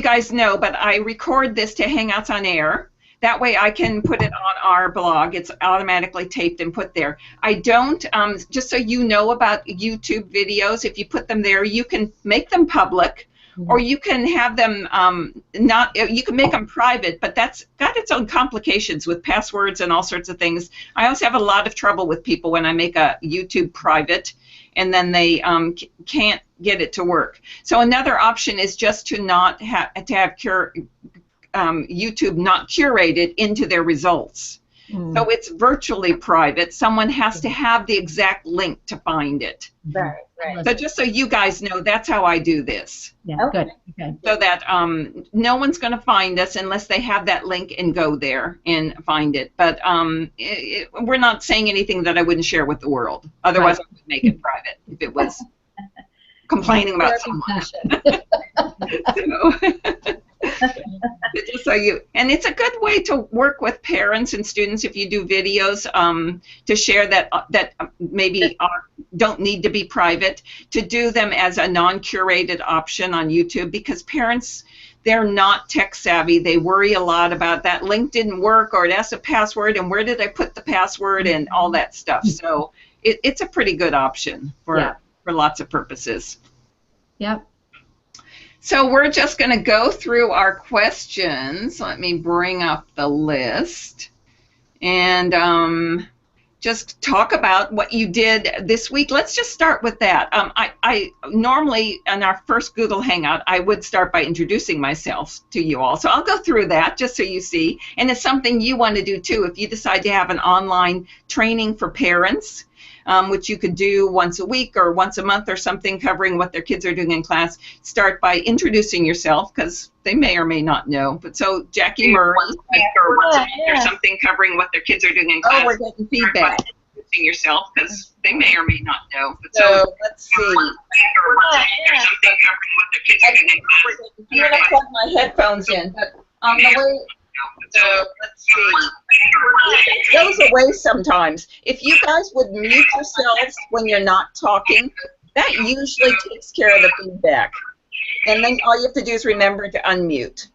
guys know, but I record this to Hangouts on Air. That way I can put it on our blog. It's automatically taped and put there. I don't, just so you know about YouTube videos, if you put them there, you can make them public, or you can have them you can make them private, but that's got its own complications with passwords and all sorts of things. I also have a lot of trouble with people when I make a YouTube private and then they can't get it to work. So another option is just to not have YouTube not curated into their results. So it's virtually private. Someone has to have the exact link to find it. Right. So just so you guys know, that's how I do this. Yeah, good. Okay. So that no one's going to find us unless they have that link and go there and find it. But we're not saying anything that I wouldn't share with the world. Otherwise, I would make it private if it was complaining about someone. Just so and it's a good way to work with parents and students if you do videos to share that maybe don't need to be private, to do them as a non-curated option on YouTube, because parents, they're not tech savvy. They worry a lot about that link didn't work, or it has a password, and where did I put the password, and all that stuff. So it's a pretty good option for lots of purposes. Yep. So we're just going to go through our questions. Let me bring up the list and just talk about what you did this week. Let's just start with that. I normally, in our first Google Hangout, I would start by introducing myself to you all. So I'll go through that just so you see. And it's something you want to do too. If you decide to have an online training for parents, which you could do once a week or once a month or something, covering what their kids are doing in class, start by introducing yourself, because they may or may not know. But so Jackie Murray, or once a month or something, covering what their kids are doing in class. Oh, we're getting feedback. Introducing yourself, because they may or may not know. But so let's see. Or something, covering what their kids are doing in class. I'm going to plug my headphones in, but on the way. So let's see. It goes away sometimes. If you guys would mute yourselves when you're not talking, that usually takes care of the feedback. And then all you have to do is remember to unmute.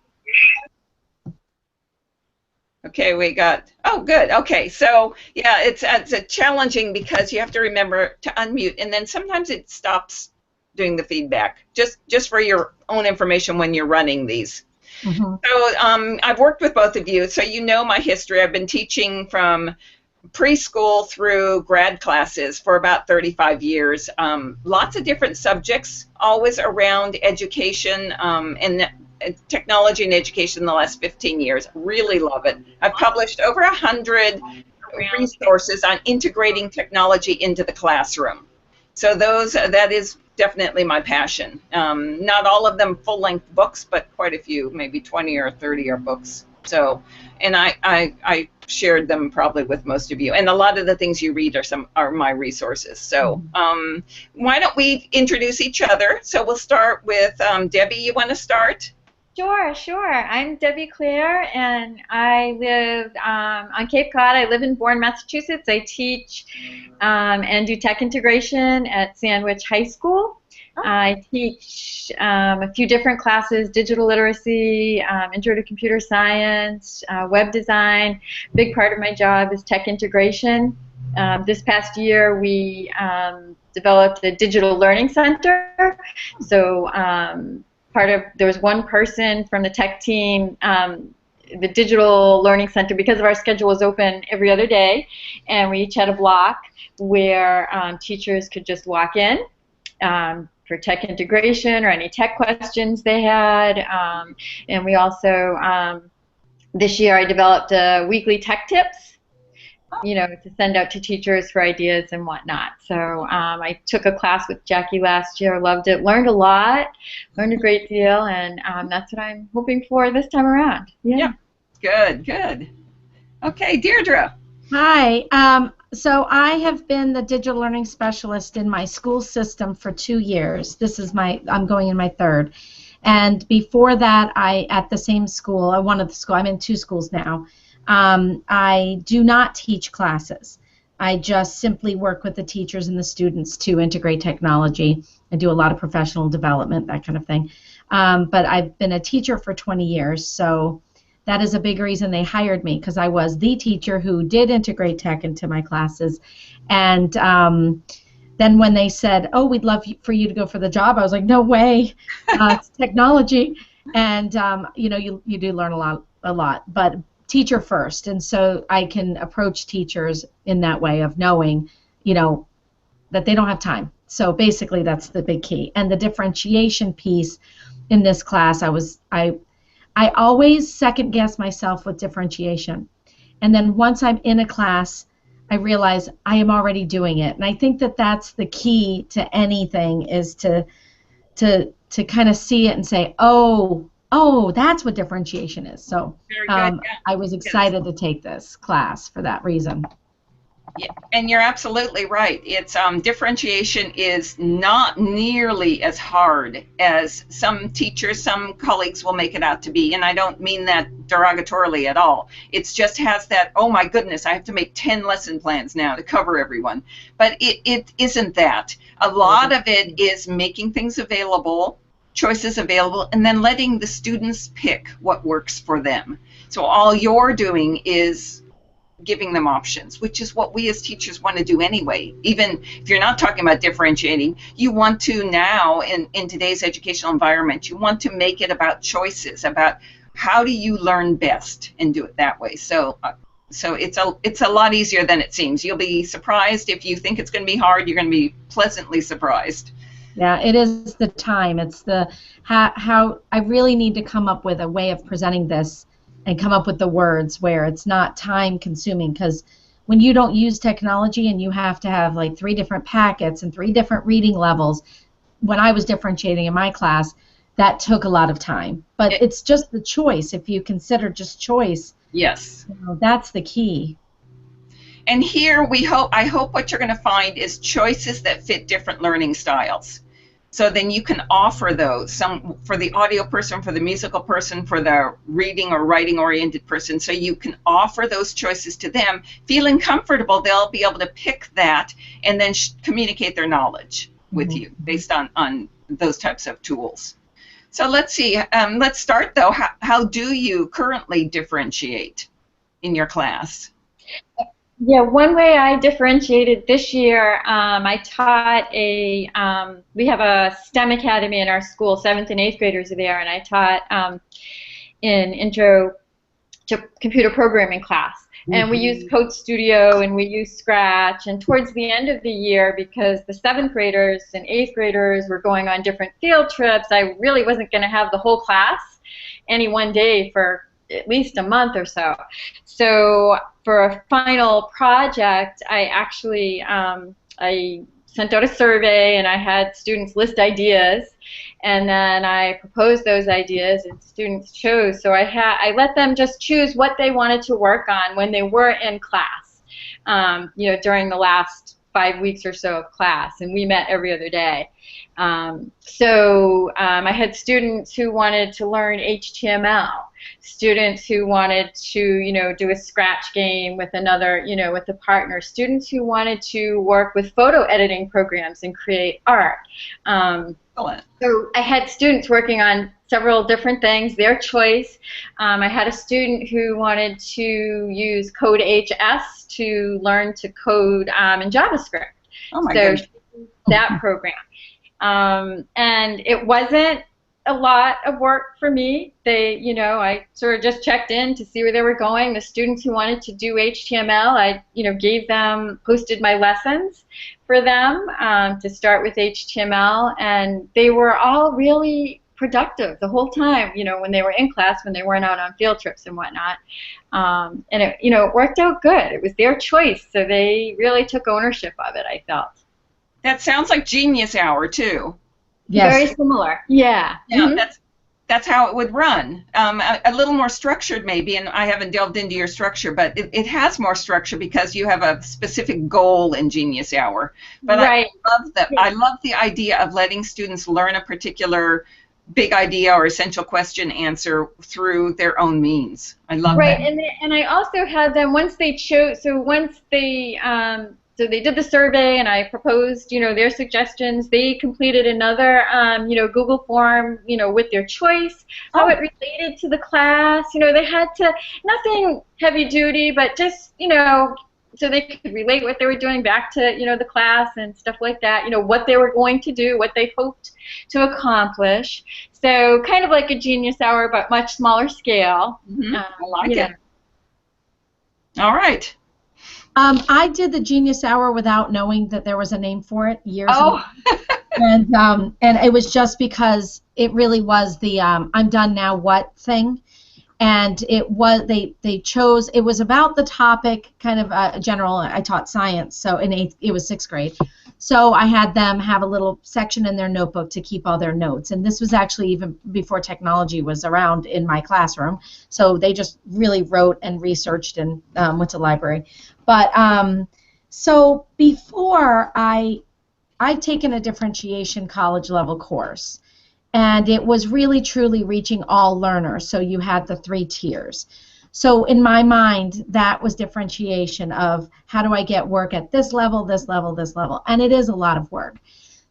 Okay, we got, oh, good. Okay, so yeah, it's challenging because you have to remember to unmute, and then sometimes it stops doing the feedback, just for your own information when you're running these. So I've worked with both of you, so you know my history. I've been teaching from preschool through grad classes for about 35 years. Lots of different subjects, always around education and technology and education in the last 15 years. Really love it. I've published over 100 resources on integrating technology into the classroom. So that is definitely my passion. Not all of them full-length books, but quite a few, maybe 20 or 30 are books. So, and I shared them probably with most of you. And a lot of the things you read are my resources. So why don't we introduce each other? So we'll start with Debbie. You want to start? Sure. I'm Debbie Clare, and I live on Cape Cod. I live in Bourne, Massachusetts. I teach and do tech integration at Sandwich High School. I teach a few different classes: digital literacy, intro to computer science, web design. Big part of my job is tech integration. This past year, we developed a digital learning center. So there was one person from the tech team, the digital learning center, because of our schedule was open every other day, and we each had a block where teachers could just walk in for tech integration or any tech questions they had. And we also, this year I developed weekly tech tips, to send out to teachers for ideas and whatnot. So I took a class with Jackie last year, loved it, learned a lot, learned a great deal, and that's what I'm hoping for this time around. Yeah. Good. Okay, Deirdre. Hi. So I have been the digital learning specialist in my school system for 2 years. I'm going in my third. And before that, at the same school, I'm in 2 schools now. I do not teach classes. I just simply work with the teachers and the students to integrate technology. I do a lot of professional development, that kind of thing. But I've been a teacher for 20 years, so that is a big reason they hired me, because I was the teacher who did integrate tech into my classes. And then when they said, "Oh, we'd love for you to go for the job," I was like, "No way, it's technology." And you do learn a lot, but teacher first. And so I can approach teachers in that way of knowing, that they don't have time. So basically, that's the big key. And the differentiation piece in this class, I always second guess myself with differentiation. And then once I'm in a class, I realize I am already doing it. And I think that that's the key to anything, is to kind of see it and say, oh, that's what differentiation is. So Very good. Yeah. I was excited to take this class for that reason. Yeah, and you're absolutely right. It's differentiation is not nearly as hard as some teachers, some colleagues will make it out to be, and I don't mean that derogatorily at all. It just has that, oh my goodness, I have to make 10 lesson plans now to cover everyone. But it isn't that. A lot of it is making things available, choices available, and then letting the students pick what works for them. So all you're doing is giving them options, which is what we as teachers want to do anyway. Even if you're not talking about differentiating, you want to now, in today's educational environment, you want to make it about choices, about how do you learn best, and do it that way. So it's a lot easier than it seems. You'll be surprised. If you think it's going to be hard, you're going to be pleasantly surprised. Yeah, it is the time. It's the how I really need to come up with a way of presenting this and come up with the words where it's not time consuming, because when you don't use technology and you have to have like 3 different packets and 3 different reading levels, when I was differentiating in my class, that took a lot of time. But it's just the choice. If you consider just choice, yes, that's the key. And here I hope what you're going to find is choices that fit different learning styles. So then you can offer those, some for the audio person, for the musical person, for the reading or writing oriented person. So you can offer those choices to them. Feeling comfortable, they'll be able to pick that and then communicate their knowledge with you based on those types of tools. So let's see. Let's start though. How do you currently differentiate in your class? Yeah, one way I differentiated this year, I taught we have a STEM academy in our school. 7th and 8th graders are there, and I taught in intro to computer programming class. And we used Code Studio and we used Scratch. And towards the end of the year, because the 7th graders and 8th graders were going on different field trips, I really wasn't going to have the whole class any one day for at least a month or so. So for a final project, I actually I sent out a survey and I had students list ideas, and then I proposed those ideas and students chose. So I let them just choose what they wanted to work on when they were in class, during the last 5 weeks or so of class, and we met every other day. I had students who wanted to learn HTML, students who wanted to, do a Scratch game with another, with a partner, students who wanted to work with photo editing programs and create art. So I had students working on several different things, their choice. I had a student who wanted to use Code HS to learn to code in JavaScript. Oh my goodness. That program. And it wasn't a lot of work for me. I sort of just checked in to see where they were going. The students who wanted to do HTML, I, posted my lessons for them to start with HTML, and they were all really productive the whole time, when they were in class, when they weren't out on field trips and whatnot. And it worked out good. It was their choice, so they really took ownership of it, I felt. That sounds like Genius Hour too. Yes. Very similar. Yeah. Yeah, that's how it would run. A little more structured maybe, and I haven't delved into your structure, but it has more structure because you have a specific goal in Genius Hour. But right. I love that. Yeah. I love the idea of letting students learn a particular big idea or essential question answer through their own means. I love that. Right, and I also had them, once they chose, so once they so they did the survey, and I proposed, their suggestions. They completed another, Google form, with their choice, how it related to the class. They had to, nothing heavy duty, but just, so they could relate what they were doing back to, the class and stuff like that, what they were going to do, what they hoped to accomplish. So kind of like a Genius Hour, but much smaller scale. I like it. All right. I did the Genius Hour without knowing that there was a name for it years ago. And it was just because it really was the I'm done now what thing. And it was they chose, it was about the topic, kind of general. I taught science, so it was 6th grade. So I had them have a little section in their notebook to keep all their notes. And this was actually even before technology was around in my classroom. So they just really wrote and researched and went to the library. But so before I'd taken a differentiation college level course. And it was really truly reaching all learners. So you had the 3 tiers. So in my mind, that was differentiation of how do I get work at this level, this level, this level. And it is a lot of work.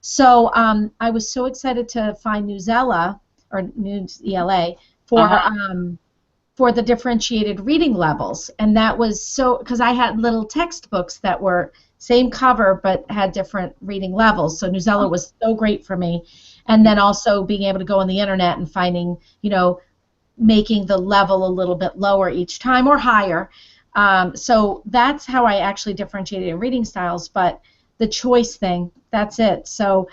So I was so excited to find Newsela, or News ELA, for the differentiated reading levels. And that was so, because I had little textbooks that were same cover but had different reading levels. So Newsela was so great for me. And then also being able to go on the internet and finding, making the level a little bit lower each time or higher. So that's how I actually differentiated in reading styles. But the choice thing, that's it. So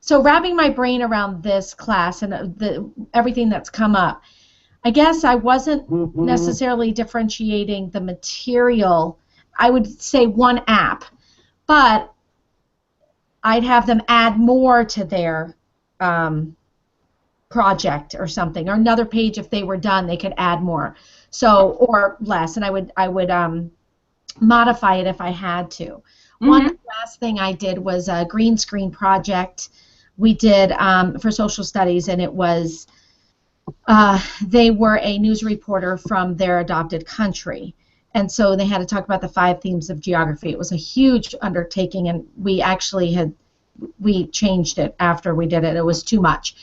so wrapping my brain around this class and everything that's come up, I guess I wasn't necessarily differentiating the material. I would say one app, but I'd have them add more to their project or something, or another page if they were done, they could add more, so or less, and I would modify it if I had to. One last thing I did was a green screen project we did for social studies, and it was they were a news reporter from their adopted country. And so they had to talk about the 5 themes of geography. It was a huge undertaking, and we actually changed it after we did it. It was too much.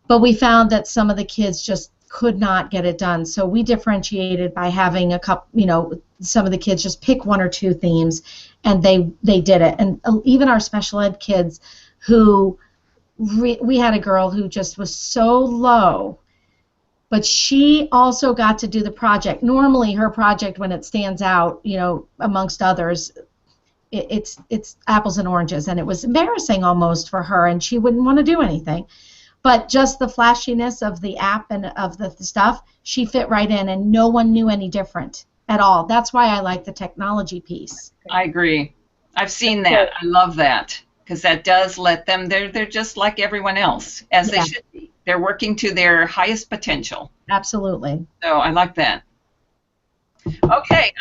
But we found that some of the kids just could not get it done. So we differentiated by having a couple, some of the kids just pick 1 or 2 themes, and they did it. And even our special ed kids who, we had a girl who just was so low, but she also got to do the project. Normally her project, when it stands out, amongst others, it's apples and oranges, and it was embarrassing almost for her, and she wouldn't want to do anything. But just the flashiness of the app and of the stuff, she fit right in, and no one knew any different at all. That's why I like the technology piece. I agree. I've seen that. I love that, because that does let them, they're just like everyone else, as they should be. They're working to their highest potential. Absolutely. So I like that. Okay,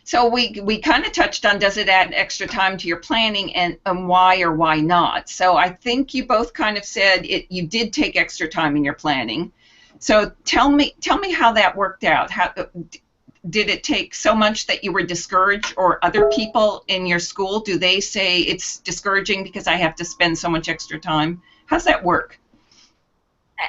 so we kind of touched on, does it add extra time to your planning, and why or why not? So I think you both kind of said you did take extra time in your planning. So tell me how that worked out. How did it take so much that you were discouraged, or other people in your school, do they say it's discouraging because I have to spend so much extra time? How's that work?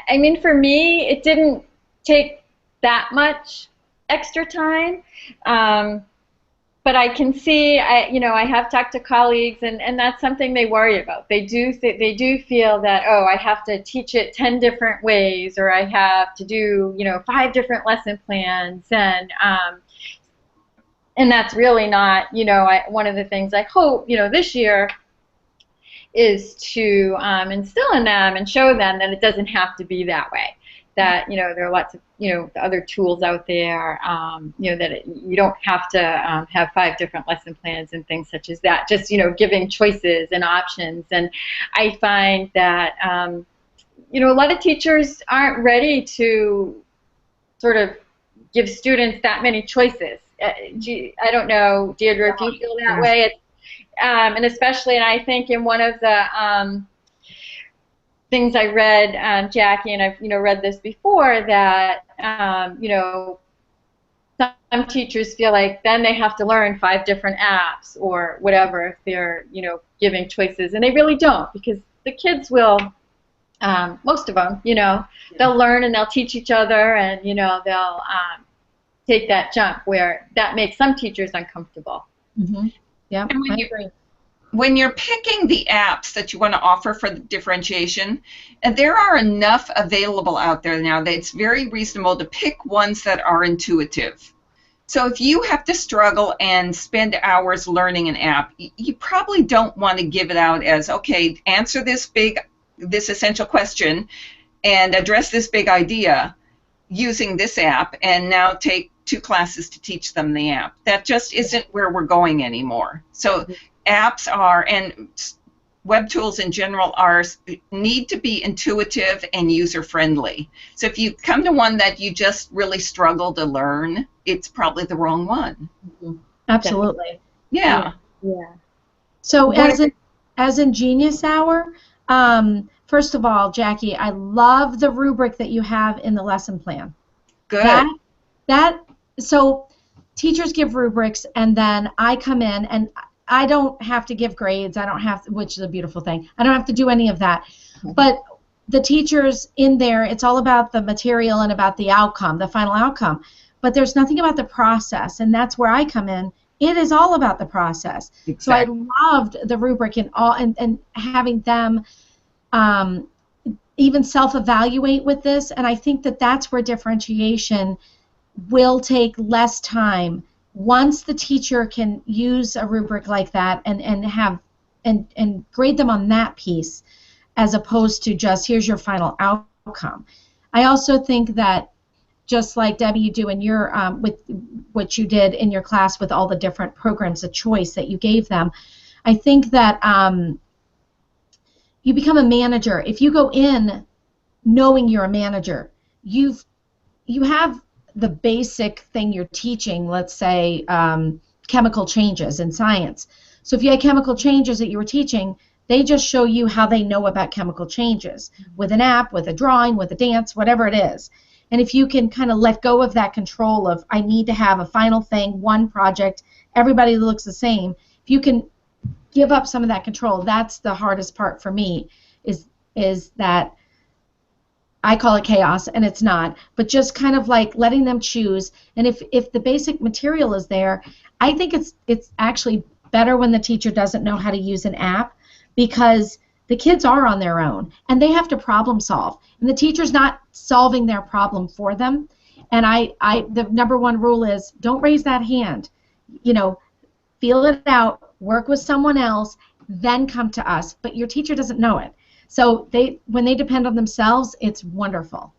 I mean, for me, it didn't take that much extra time, but I can see, I have talked to colleagues, and that's something they worry about. They do feel that, oh, I have to teach it 10 different ways, or I have to do 5 different lesson plans, and that's really not, one of the things I hope this year is to instill in them and show them that it doesn't have to be that way. That there are lots of other tools out there. That you don't have to have 5 different lesson plans and things such as that. Just giving choices and options. And I find that a lot of teachers aren't ready to sort of give students that many choices. I don't know, Deirdre, if you feel that way. And especially, and I think in one of the things I read, Jackie, and I've read this before, that some teachers feel like then they have to learn 5 different apps or whatever if they're, giving choices, and they really don't, because the kids will, most of them, they'll learn and they'll teach each other, and they'll take that jump where that makes some teachers uncomfortable. Mm-hmm. Yeah, I agree. When you're picking the apps that you want to offer for the differentiation, and there are enough available out there now that it's very reasonable to pick ones that are intuitive. So if you have to struggle and spend hours learning an app, you probably don't want to give it out as, okay, answer this essential question and address this big idea using this app, and now take 2 classes to teach them the app. That just isn't where we're going anymore. So apps are, and web tools in general need to be intuitive and user-friendly. So if you come to one that you just really struggle to learn, it's probably the wrong one. Absolutely. Yeah. Yeah. So as in Genius Hour, first of all, Jackie, I love the rubric that you have in the lesson plan. Good. So teachers give rubrics, and then I come in, and I don't have to give grades. I don't have to, which is a beautiful thing. I don't have to do any of that. But the teachers in there, it's all about the material and about the outcome, the final outcome. But there's nothing about the process, and that's where I come in. It is all about the process. Exactly. So I loved the rubric and having them even self-evaluate with this, and I think that that's where differentiation will take less time once the teacher can use a rubric like that and grade them on that piece, as opposed to just here's your final outcome. I also think that, just like Debbie, you do in your with what you did in your class with all the different programs of choice that you gave them, I think that you become a manager. If you go in knowing you're a manager, you have the basic thing you're teaching, let's say chemical changes in science. So if you had chemical changes that you were teaching, they just show you how they know about chemical changes with an app, with a drawing, with a dance, whatever it is. And if you can kind of let go of that control of, I need to have a final thing, one project, everybody looks the same, if you can give up some of that control, that's the hardest part for me, is that I call it chaos, and it's not, but just kind of like letting them choose. And if the basic material is there, I think it's actually better when the teacher doesn't know how to use an app, because the kids are on their own, and they have to problem solve, and the teacher's not solving their problem for them. And the #1 rule is, don't raise that hand. Feel it out, work with someone else, then come to us. But your teacher doesn't know it. So when they depend on themselves, it's wonderful.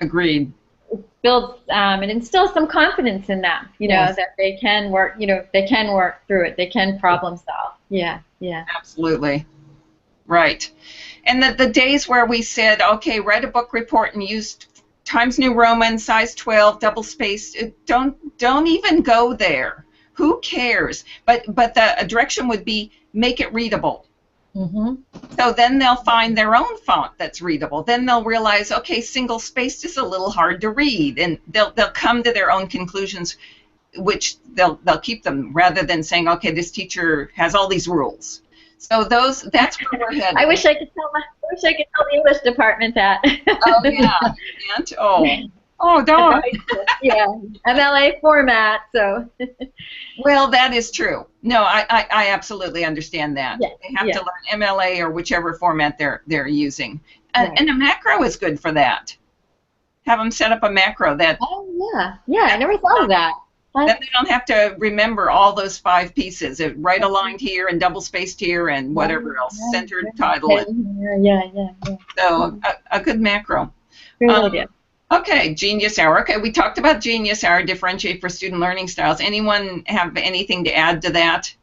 Agreed. It builds and instills some confidence in them, Yes. that they can work, they can work through it, they can problem solve. Yeah, yeah. Absolutely. Right. And the days where we said, okay, write a book report and use Times New Roman, size 12, double spaced, don't even go there. Who cares? But the direction would be, make it readable. Mm-hmm. So then they'll find their own font that's readable. Then they'll realize, okay, single spaced is a little hard to read, and they'll come to their own conclusions, which they'll keep them, rather than saying, okay, this teacher has all these rules. So that's where we're headed. I wish I could tell the English department that. Oh yeah, you can't. Oh, don't. Yeah, MLA format. So. Well, that is true. No, I absolutely understand that. Yeah, they have to learn MLA or whichever format they're using, and a macro is good for that. Have them set up a macro that. Oh yeah, I never thought of that. Then they don't have to remember all those 5 pieces. Right aligned here and double spaced here and whatever else, centered title. Yeah. So a good macro. Great idea. Okay, Genius Hour. Okay, we talked about Genius Hour, differentiate for student learning styles. Anyone have anything to add to that?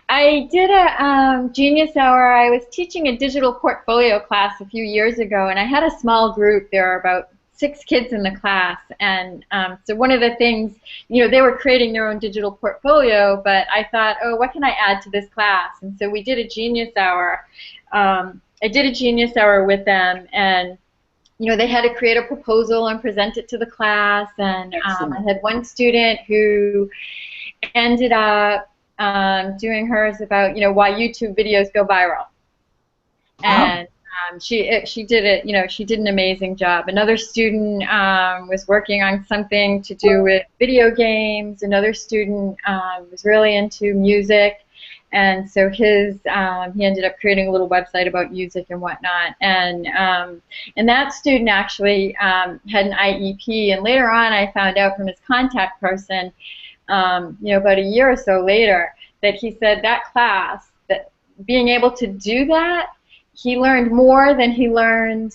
I did a Genius Hour. I was teaching a digital portfolio class a few years ago, and I had a small group. There were about 6 kids in the class, and so one of the things, they were creating their own digital portfolio, but I thought, oh, what can I add to this class? And so we did a Genius Hour. I did a Genius Hour with them, and they had to create a proposal and present it to the class. And I had one student who ended up doing hers about, why YouTube videos go viral. And she did it, she did an amazing job. Another student was working on something to do with video games. Another student was really into music. And so he ended up creating a little website about music and whatnot. And that student actually had an IEP. And later on, I found out from his contact person, about a year or so later, that he said that class, that being able to do that, he learned more than he learned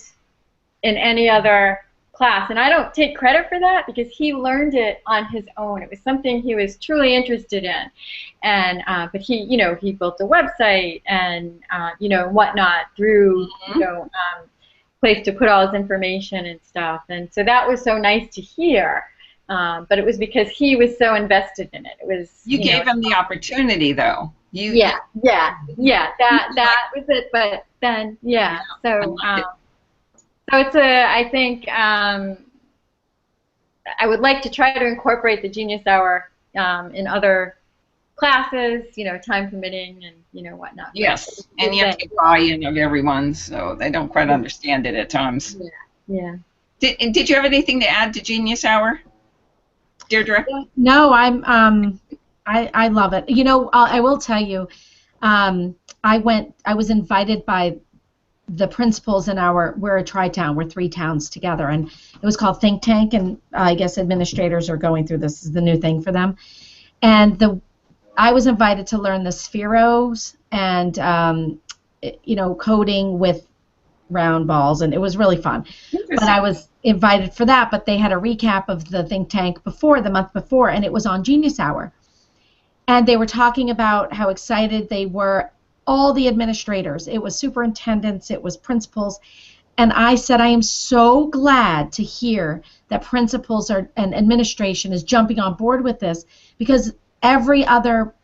in any other class. And I don't take credit for that because he learned it on his own. It was something he was truly interested in. And but he built a website and whatnot through place to put all his information and stuff. And so that was so nice to hear. But it was because he was so invested in it. It was you gave him the opportunity, though. That was it. But then so it's I think I would like to try to incorporate the Genius Hour in other classes, time permitting and whatnot. Yes, and you have to get buy-in of everyone, so they don't quite understand it at times. Yeah. Did you have anything to add to Genius Hour, Deirdre? No, I love it. I will tell you, I was invited by the principals in we're a tri-town, we're 3 towns together, and it was called Think Tank, and I guess administrators are going through this is the new thing for them. And I was invited to learn the spheros and coding with round balls, and it was really fun. But I was invited for that, but they had a recap of the Think Tank the month before, and it was on Genius Hour. And they were talking about how excited they were, all the administrators. It was superintendents, it was principals. And I said, I am so glad to hear that principals and administration is jumping on board with this, because every other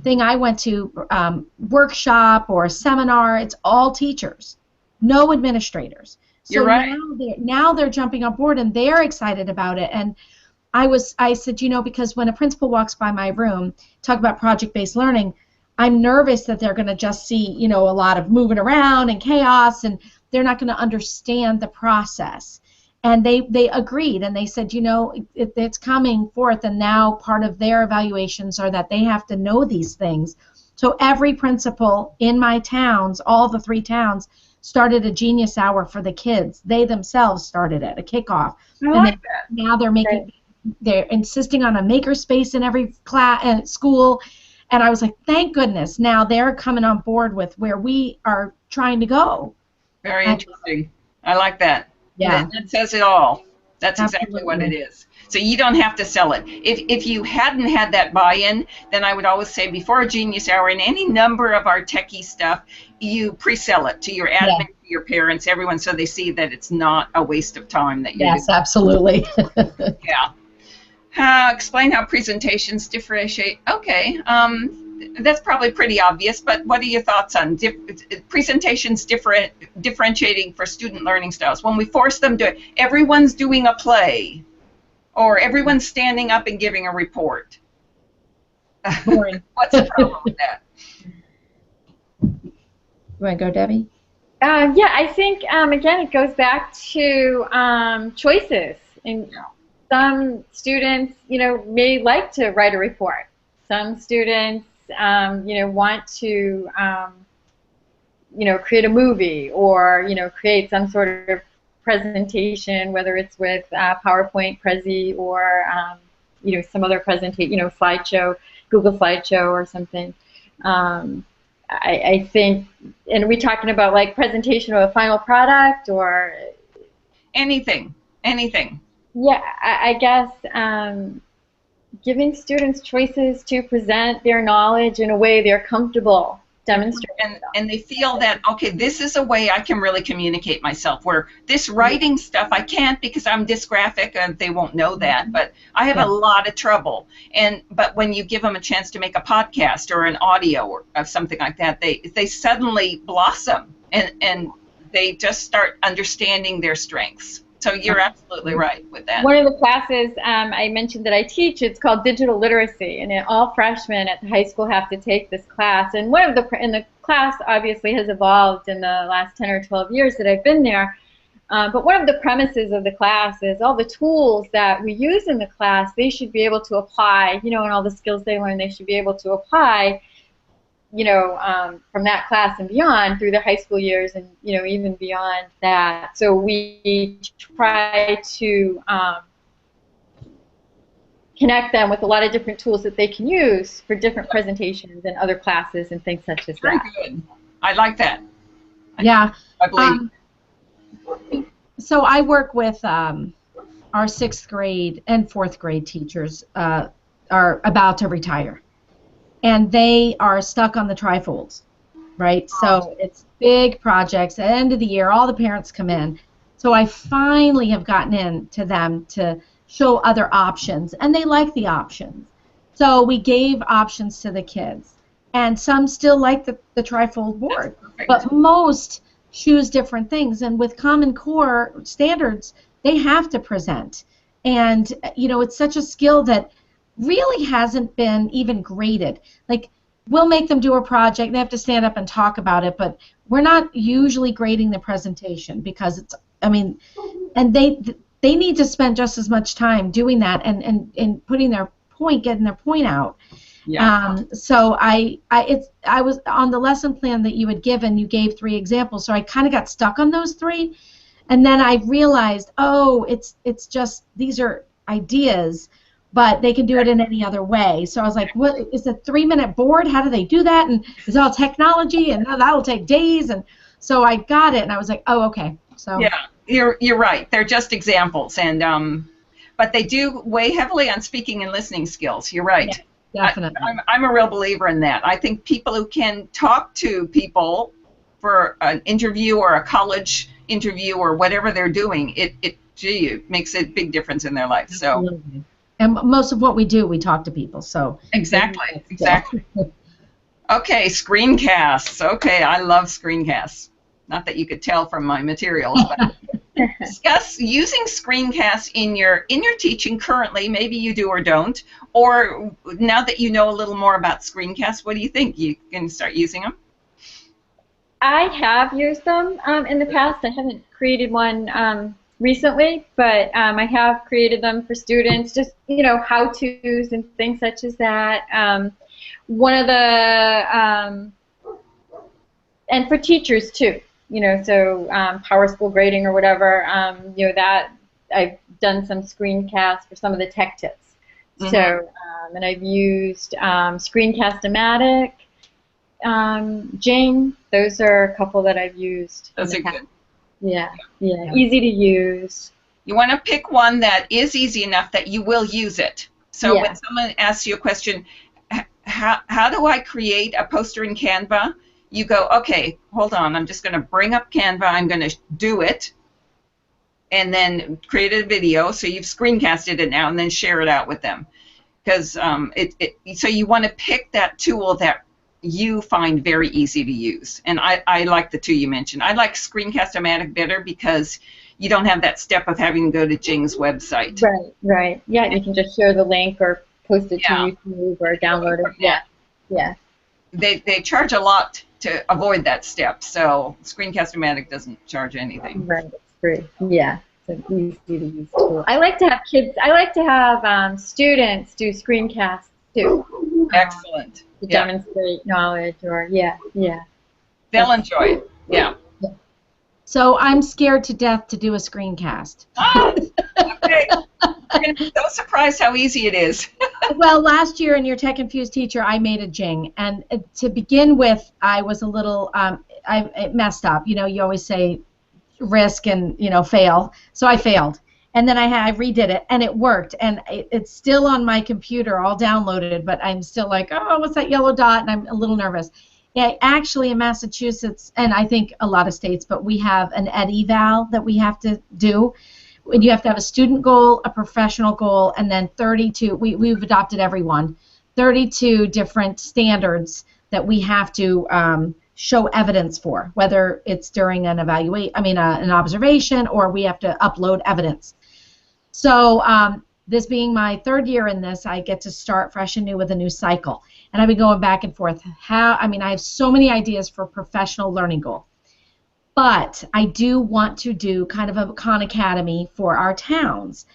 thing I went to, workshop or seminar, it's all teachers, no administrators. So you're right. Now they're jumping on board and they're excited about it. And I said, because when a principal walks by my room, talk about project-based learning, I'm nervous that they're going to just see, a lot of moving around and chaos, and they're not going to understand the process. And they agreed, and they said, it's coming forth, and now part of their evaluations are that they have to know these things. So every principal in my towns, all the 3 towns, started a Genius Hour for the kids. They themselves started it, a kickoff. Now they're insisting on a makerspace in every class and school. And I was like, thank goodness, now they're coming on board with where we are trying to go. Very interesting. I like that. Yeah. That says it all. That's Absolutely. exactly what it is. So you don't have to sell it. If you hadn't had that buy-in, then I would always say before a Genius Hour and any number of our techie stuff, you pre-sell it to your admin, to your parents, everyone, so they see that it's not a waste of time that you Yes, absolutely. Yeah. Explain how presentations differentiate. Okay, that's probably pretty obvious, but what are your thoughts on presentations differentiating for student learning styles? When we force them to, everyone's doing a play, or everyone's standing up and giving a report. Boring. What's the problem with that? You want to go, Debbie? Yeah, I think, again, it goes back to choices. And some students, may like to write a report. Some students, want to, create a movie or, create some sort of presentation, whether it's with PowerPoint, Prezi, or, some other presentation, slideshow, Google Slideshow or something. I think, and are we talking about like presentation of a final product or? Anything. Yeah, I guess giving students choices to present their knowledge in a way they're comfortable demonstrating. And they feel that, okay, this is a way I can really communicate myself, where this writing stuff I can't because I'm dysgraphic and they won't know that, but I have a lot of trouble. But when you give them a chance to make a podcast or an audio or something like that, they suddenly blossom and they just start understanding their strengths. So you're absolutely right with that. One of the classes I mentioned that I teach, it's called digital literacy, and all freshmen at the high school have to take this class. And the class obviously has evolved in the last 10 or 12 years that I've been there. But one of the premises of the class is all the tools that we use in the class, they should be able to apply, and all the skills they learn, they should be able to apply, from that class and beyond through the high school years and, even beyond that. So we try to connect them with a lot of different tools that they can use for different presentations and other classes and things such as that. Very good. I like that. Yeah. I believe. So I work with our 6th grade and 4th grade teachers are about to retire. And they are stuck on the trifolds, right? So it's big projects. At the end of the year, all the parents come in. So I finally have gotten into them to show other options, and they like the options. So we gave options to the kids. And some still like the trifold board, but most choose different things. And with Common Core standards, they have to present. And, it's such a skill that really hasn't been even graded. Like, we'll make them do a project, they have to stand up and talk about it, but we're not usually grading the presentation because and they need to spend just as much time doing that and putting their point, getting their point out. Yeah. So I was on the lesson plan that you had given, you gave 3 examples, so I kind of got stuck on those 3, and then I realized, it's just, these are ideas, but they can do it in any other way. So I was like, what is a 3-minute board? How do they do that? And it's all technology, and that'll take days. And so I got it, and I was like, oh, okay. So yeah, you're right. They're just examples, and but they do weigh heavily on speaking and listening skills. You're right. Yeah, definitely. I'm a real believer in that. I think people who can talk to people for an interview or a college interview or whatever they're doing, it makes a big difference in their life. So. Absolutely. And most of what we do, we talk to people. So exactly. Okay, screencasts. Okay, I love screencasts. Not that you could tell from my materials, but discuss using screencasts in your teaching currently. Maybe you do or don't. Or now that you know a little more about screencasts, what do you think? You can start using them? I have used them in the past. I haven't created one recently, but I have created them for students, just how-tos and things such as that. One of the and for teachers too, so Power School grading or whatever, that I've done some screencasts for some of the tech tips. Mm-hmm. So and I've used Screencast-O-Matic, Jing. Those are a couple that I've used. Those are good. Yeah, easy to use. You want to pick one that is easy enough that you will use it. So when someone asks you a question, how do I create a poster in Canva? You go, okay, hold on, I'm just going to bring up Canva, I'm going to do it, and then create a video, so you've screencasted it now, and then share it out with them. Because so you want to pick that tool that you find very easy to use. And I like the 2 you mentioned. I like Screencast-O-Matic better because you don't have that step of having to go to Jing's website. Right. Yeah, you can just share the link or post it to YouTube or download it. Yeah. They charge a lot to avoid that step, so Screencast-O-Matic doesn't charge anything. Right, it's free. Yeah, it's an easy to use tool. I like to have students do screencasts too. Excellent. To demonstrate knowledge, or they'll enjoy it. Yeah. So I'm scared to death to do a screencast. Oh, okay. You're going to be so surprised how easy it is. Well, last year in your Tech Infused Teacher, I made a Jing, and to begin with, I was a little, I messed up. You always say risk and fail, so I failed. And then I redid it, and it worked. And it's still on my computer, all downloaded, but I'm still like, oh, what's that yellow dot? And I'm a little nervous. Yeah, actually, in Massachusetts, and I think a lot of states, but we have an ed-eval that we have to do. You have to have a student goal, a professional goal, and then 32. We've adopted every one. 32 different standards that we have to show evidence for, whether it's during an an observation, or we have to upload evidence. So this being my third year in this, I get to start fresh and new with a new cycle. And I've been going back and forth. I have so many ideas for professional learning goal. But I do want to do kind of a Khan Academy for our towns.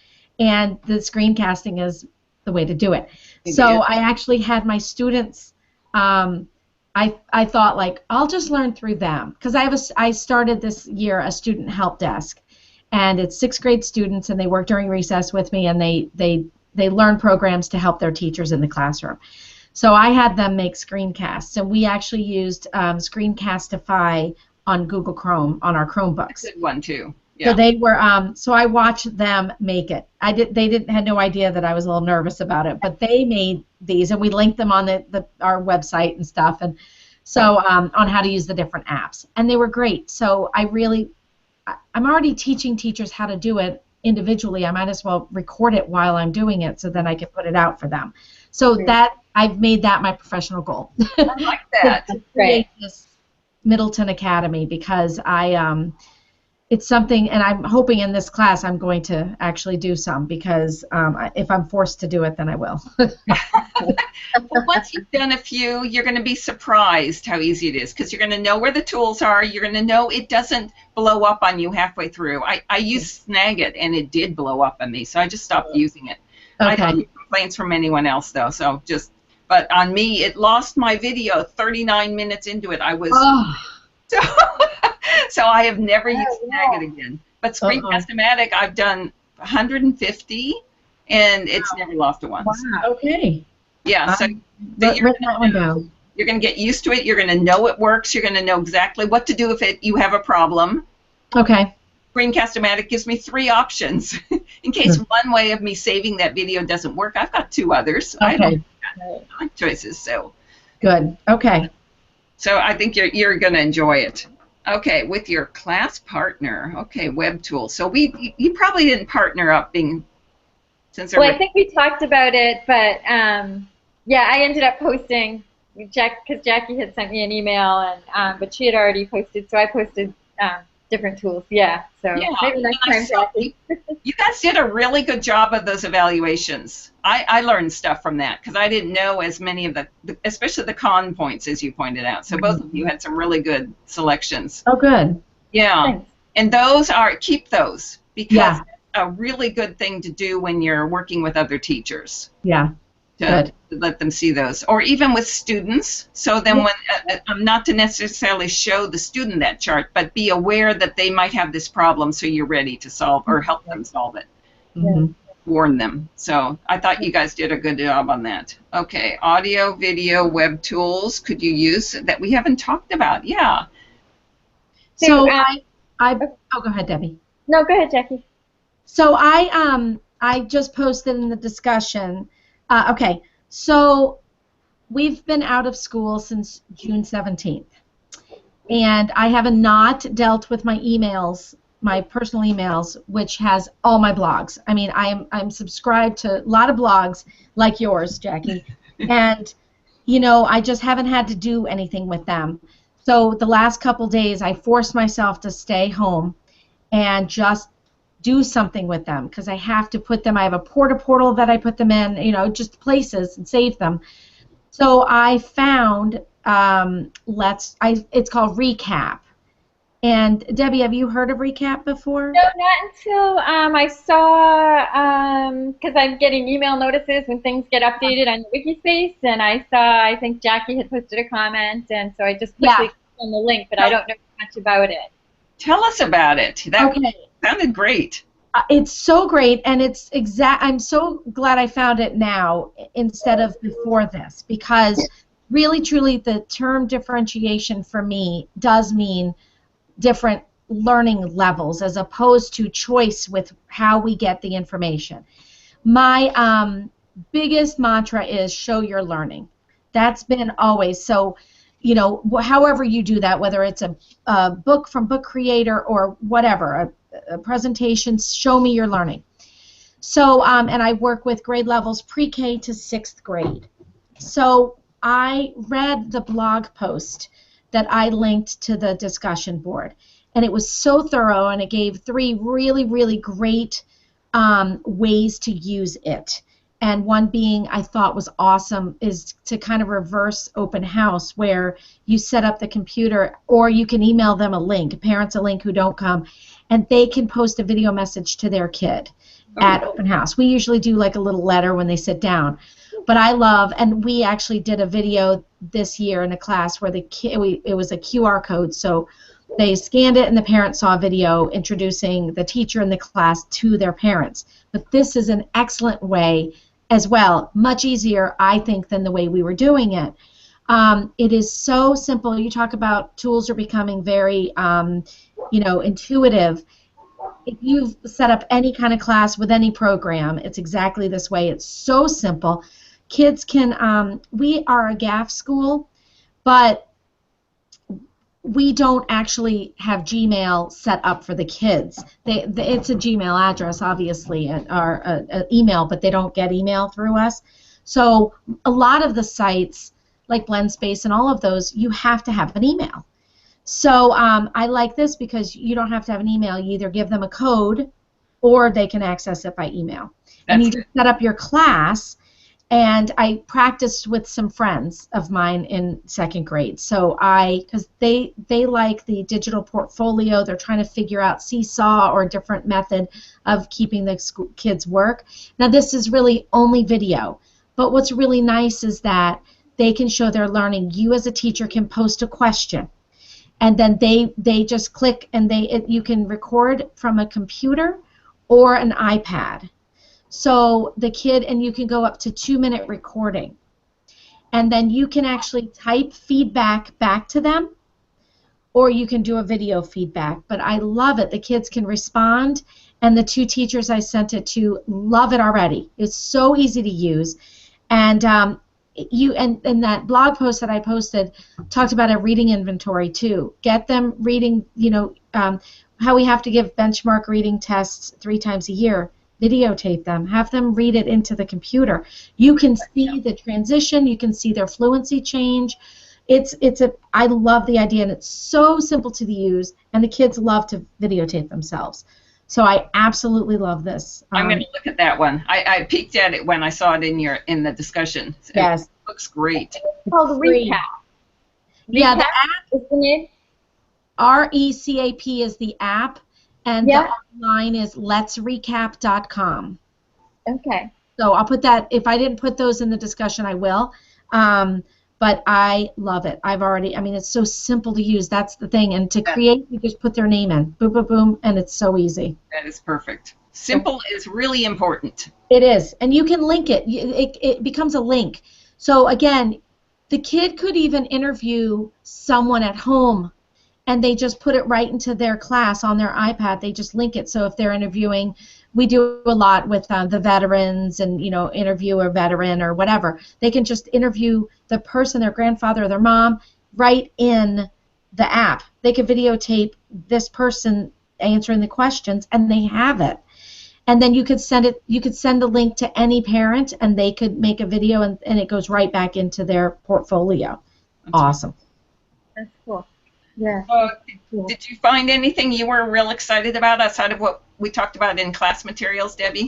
And the screencasting is the way to do it. So I actually had my students, I thought, like, I'll just learn through them. Because I started this year a student help desk. And it's 6th grade students, and they work during recess with me, and they learn programs to help their teachers in the classroom. So I had them make screencasts, and we actually used Screencastify on Google Chrome on our Chromebooks. That's a good one too. Yeah. So they were. So I watched them make it. They had no idea that I was a little nervous about it, but they made these, and we linked them on our website and stuff, and so on how to use the different apps, and they were great. So I'm already teaching teachers how to do it individually. I might as well record it while I'm doing it, so then I can put it out for them. So that I've made that my professional goal. I like that. To create this Middleton Academy, because it's something, and I'm hoping in this class I'm going to actually do some, because if I'm forced to do it, then I will. Well, once you've done a few, you're going to be surprised how easy it is, because you're going to know where the tools are. You're going to know it doesn't blow up on you halfway through. I used Snagit, and it did blow up on me, so I just stopped using it. Okay. I don't get complaints from anyone else, though, but on me, it lost my video 39 minutes into it. I was... So I have never used Snagit again. But Screencast-O-Matic, I've done 150, and it's never lost a once. Wow. Okay. Yeah. So you're going to get used to it. You're going to know it works. You're going to know exactly what to do if you have a problem. Okay. Screencast-O-Matic gives me 3 options. In case one way of me saving that video doesn't work, I've got 2 others. Okay. I don't have choices. So. Good. Okay. So I think you're going to enjoy it. Okay, with your class partner. Okay, web tool. So you probably didn't partner up, since. Well, I think we talked about it, but yeah, I ended up posting because Jackie had sent me an email, and but she had already posted, so I posted different tools. Yeah, so maybe next time, Jackie. You guys did a really good job of those evaluations. I learned stuff from that, because I didn't know as many of especially the con points, as you pointed out. So both of you had some really good selections. Oh, good. Yeah. Thanks. And keep those, because that's a really good thing to do when you're working with other teachers. Yeah. To let them see those, or even with students. So then, when not to necessarily show the student that chart, but be aware that they might have this problem, so you're ready to solve or help them solve it. Mm-hmm. Warn them. So I thought you guys did a good job on that. Okay, audio, video, web tools could you use that we haven't talked about? Yeah. So go ahead, Debbie. No, go ahead, Jackie. So I just posted in the discussion. Okay, so we've been out of school since June 17th, and I have not dealt with my emails, my personal emails, which has all my blogs. I mean, I'm subscribed to a lot of blogs like yours, Jackie, and I just haven't had to do anything with them. So the last couple days, I forced myself to stay home and just do something with them, because I have to put them. I have a portal that I put them in, just places, and save them. So I found it's called Recap. And Debbie, have you heard of Recap before? No, not until I saw, because I'm getting email notices when things get updated on Wikispace, and I think Jackie had posted a comment, and so I just quickly clicked on the link, but I don't know much about it. Tell us about it. That sounded great. It's so great, and I'm so glad I found it now instead of before this, because really, truly, the term differentiation for me does mean different learning levels as opposed to choice with how we get the information. My biggest mantra is show your learning. That's been always. So, however you do that, whether it's a book from Book Creator or whatever, a presentation, show me your learning. So, and I work with grade levels pre-K to 6th grade. So I read the blog post that I linked to the discussion board. And it was so thorough, and it gave 3 really, really great ways to use it. And one being I thought was awesome is to kind of reverse open house, where you set up the computer, or you can email them a link, parents a link who don't come, and they can post a video message to their kid at open house. We usually do like a little letter when they sit down. But I love, and we actually did a video this year in a class where it was a QR code, so they scanned it and the parents saw a video introducing the teacher in the class to their parents. But this is an excellent way as well, much easier, I think, than the way we were doing it. It is so simple. You talk about tools are becoming very, intuitive. If you've set up any kind of class with any program, it's exactly this way. It's so simple. Kids can, we are a GAF school, but we don't actually have Gmail set up for the kids. It's a Gmail address, obviously, or an email, but they don't get email through us. So a lot of the sites, like BlendSpace and all of those, you have to have an email. So I like this because you don't have to have an email. You either give them a code, or they can access it by email. And you just set up your class. And I practiced with some friends of mine in 2nd grade. So because they like the digital portfolio, they're trying to figure out Seesaw or a different method of keeping the kids' work. Now this is really only video, but what's really nice is that they can show their learning. You as a teacher can post a question, and then they just click, and you can record from a computer or an iPad. So the kid, and you can go up to 2-minute recording, and then you can actually type feedback back to them, or you can do a video feedback. But I love it. The kids can respond, and the 2 teachers I sent it to love it already. It's so easy to use, and and that blog post that I posted talked about a reading inventory too. Get them reading. How we have to give benchmark reading tests 3 times a year. Videotape them, have them read it into the computer. You can see the transition, you can see their fluency change. I love the idea, and it's so simple to use, and the kids love to videotape themselves. So I absolutely love this. I'm going to look at that one. I peeked at it when I saw it in the discussion. Yes. It looks great. It's called Recap. Yeah, the app is the name. RECAP is the app. And the online is letsrecap.com. Okay. So I'll put that. If I didn't put those in the discussion, I will. But I love it. It's so simple to use. That's the thing. And to create, you just put their name in. Boom, boom, boom, and it's so easy. That is perfect. Simple is really important. It is. And you can link it. It becomes a link. So, again, the kid could even interview someone at home, and they just put it right into their class on their iPad. They just link it. So if they're interviewing, we do a lot with the veterans, and interview a veteran or whatever. They can just interview the person, their grandfather or their mom, right in the app. They can videotape this person answering the questions, and they have it. And then you could send it. You could send the link to any parent, and they could make a video, and it goes right back into their portfolio. Awesome. That's cool. Yeah. Did you find anything you were real excited about outside of what we talked about in class materials, Debbie?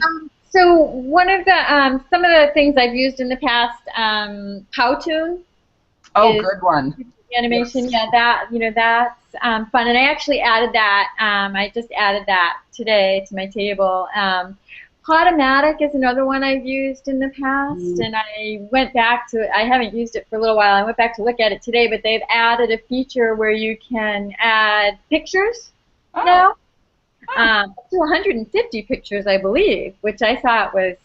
So one of the some of the things I've used in the past, Powtoon. Oh, good one. Animation, yes. Yeah, that's fun, and I actually added that. I just added that today to my table. Podomatic is another one I've used in the past, and I went back to it. I haven't used it for a little while. I went back to look at it today, but they've added a feature where you can add pictures now. Up to 150 pictures, I believe, which I thought was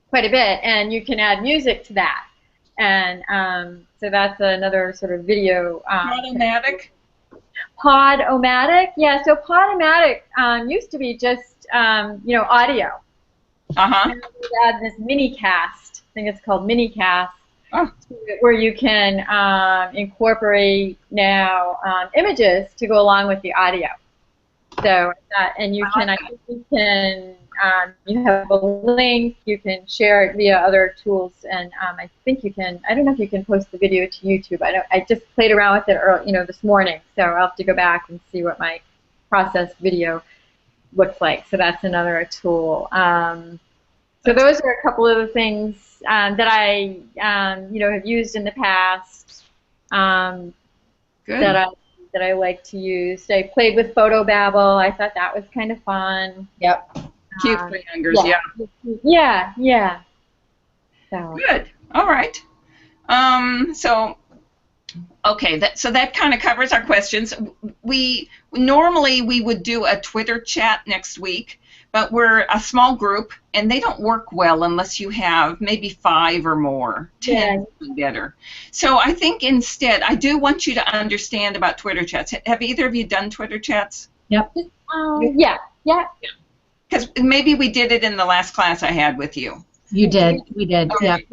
quite a bit, and you can add music to that. And so that's another sort of video. Podomatic? Podomatic, yeah. So Podomatic used to be just audio. And we add this mini cast. I think it's called mini cast, where you can incorporate now images to go along with the audio. So and you can, I think you can, you have a link, you can share it via other tools, and I think you can, I don't know if you can post the video to YouTube. I just played around with it early, this morning, so I'll have to go back and see what my processed video looks like. So that's another tool. So those are a couple of the things that I, have used in the past. Good. That I like to use. I played with PhotoBabble. I thought that was kind of fun. Yep. Cute for youngers, yeah. Yeah. So. Good. All right. Okay, so that kind of covers our questions. Normally we would do a Twitter chat next week, but we're a small group, and they don't work well unless you have maybe 5 or more. 10 would be better. So I think instead, I do want you to understand about Twitter chats. Have either of you done Twitter chats? Yep. Yeah. Because maybe we did it in the last class I had with you. You did. We did. Okay.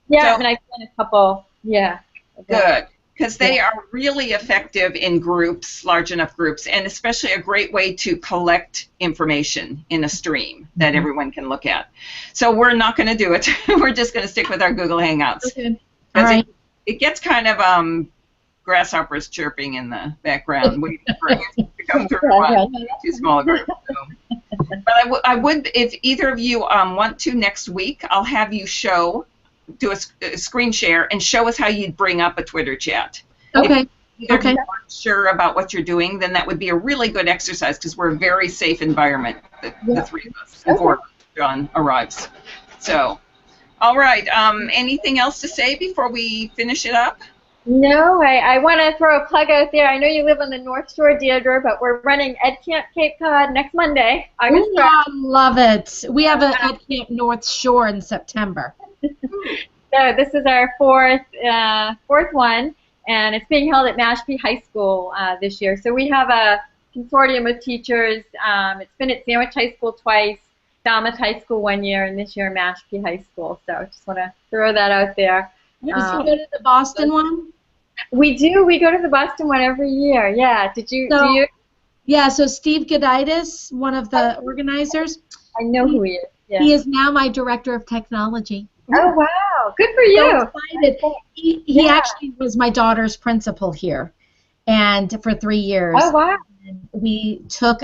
Yeah. So, and I've done a couple. Yeah. Good. Because they are really effective in groups, large enough groups, and especially a great way to collect information in a stream that everyone can look at. So we're not going to do it. We're just going to stick with our Google Hangouts. Okay. All right. It gets kind of grasshoppers chirping in the background, waiting for it to come through one too small a group. So. But I would, if either of you want to next week, I'll have you do a screen share and show us how you'd bring up a Twitter chat. Okay. If you're not sure about what you're doing, then that would be a really good exercise because we're a very safe environment, the 3 of us, before John arrives. So, all right. Anything else to say before we finish it up? No, I want to throw a plug out there. I know you live on the North Shore, Deirdre, but we're running Ed Camp Cape Cod next Monday, August 1st. I love it. We have an Ed Camp North Shore in September. So this is our fourth one, and it's being held at Mashpee High School this year. So we have a consortium of teachers. It's been at Sandwich High School twice, Falmouth High School 1 year, and this year Mashpee High School. So I just want to throw that out there. Did you go to the Boston one? We do. We go to the Boston one every year. Yeah. Do you? Yeah. So Steve Goditis, one of the organizers. I know who he is. Yeah. He is now my director of technology. Oh, wow. Good for you. So excited. He actually was my daughter's principal here, and for 3 years. Oh, wow. And we took,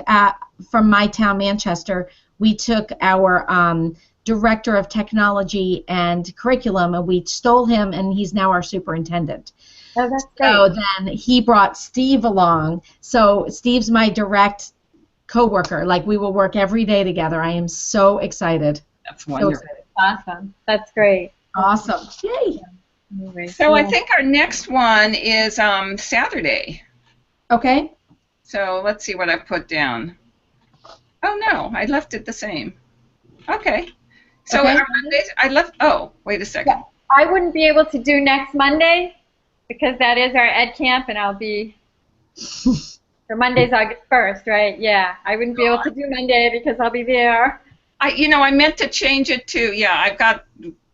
from my town, Manchester, we took our director of technology and curriculum, and we stole him, and he's now our superintendent. Oh, that's great. So then he brought Steve along. So Steve's my direct co-worker. Like, we will work every day together. I am so excited. That's wonderful. Awesome. That's great. Awesome. Yay. Anyway, So I think our next one is Saturday. Okay. So let's see what I put down. Oh, no, I left it the same. Okay. So Okay. our Mondays, I left, oh, wait a second. Yeah. I wouldn't be able to do next Monday because that is our Ed Camp, and I'll be, for Monday's August 1st, right? Yeah. I wouldn't be able to do Monday because I'll be there. I meant to change it to, I've got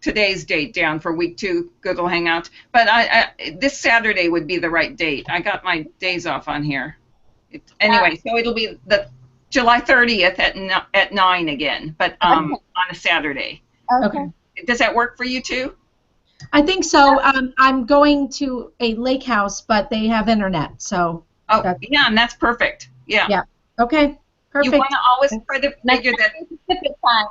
today's date down for week 2 Google Hangout, but this Saturday would be the right date. I got my days off on here. Anyway, so it'll be the July 30th at 9 again, but on a Saturday. Okay. Does that work for you too? I think so. I'm going to a lake house, but they have internet, so. Oh, yeah, and that's perfect. Yeah. Yeah. Okay. Perfect. You want to always try to figure that.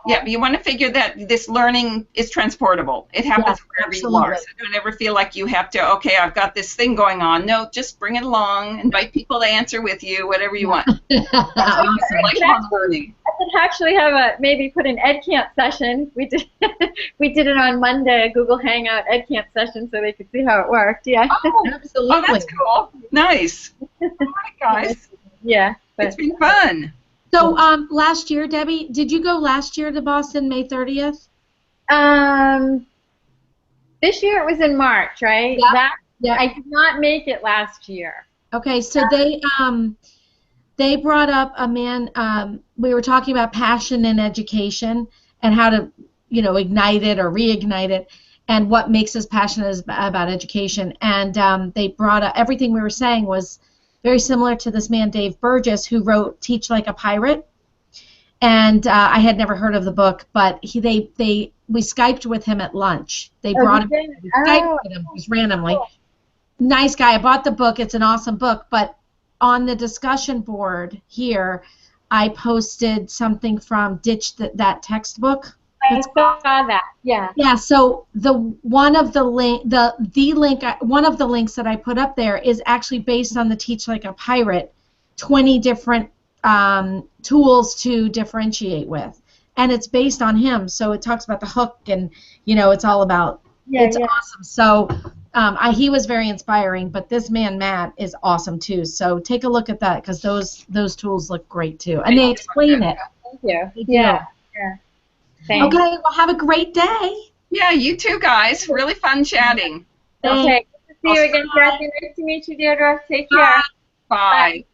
Yeah, you want to figure that this learning is transportable. It happens wherever you are. So don't ever feel like you have to. Okay, I've got this thing going on. No, just bring it along. Invite people to answer with you. Whatever you want. Awesome. Lifelong learning. I could actually have maybe put an Ed Camp session. We did it on Monday, a Google Hangout Ed Camp session, so they could see how it worked. Yeah. Oh, Absolutely. Oh, that's cool. Nice. All right, guys. Yeah. It's been fun. So last year, Debbie, did you go last year to Boston, May 30th? This year it was in March, right? Yeah. I did not make it last year. Okay, so they brought up a man. We were talking about passion in education and how to, ignite it or reignite it, and what makes us passionate about education. And they brought up everything we were saying was very similar to this man Dave Burgess, who wrote Teach Like a Pirate. And I had never heard of the book, but we Skyped with him at lunch. They brought him. We Skyped with him just randomly. Cool. Nice guy. I bought the book. It's an awesome book. But on the discussion board here, I posted something from Ditch That Textbook. I saw that. Yeah. Yeah. So one of the links that I put up there is actually based on the Teach Like a Pirate, 20 different tools to differentiate with, and it's based on him. So it talks about the hook, and it's all about. It's awesome. So he was very inspiring, but this man Matt is awesome too. So take a look at that, because those tools look great too, and they explain it. Thank you. They do. Yeah. Thanks. Okay. Well, have a great day. Yeah, you too, guys. Really fun chatting. Okay. Good to see you again, Kathy. Nice to meet you, Deirdre. Take care. Bye.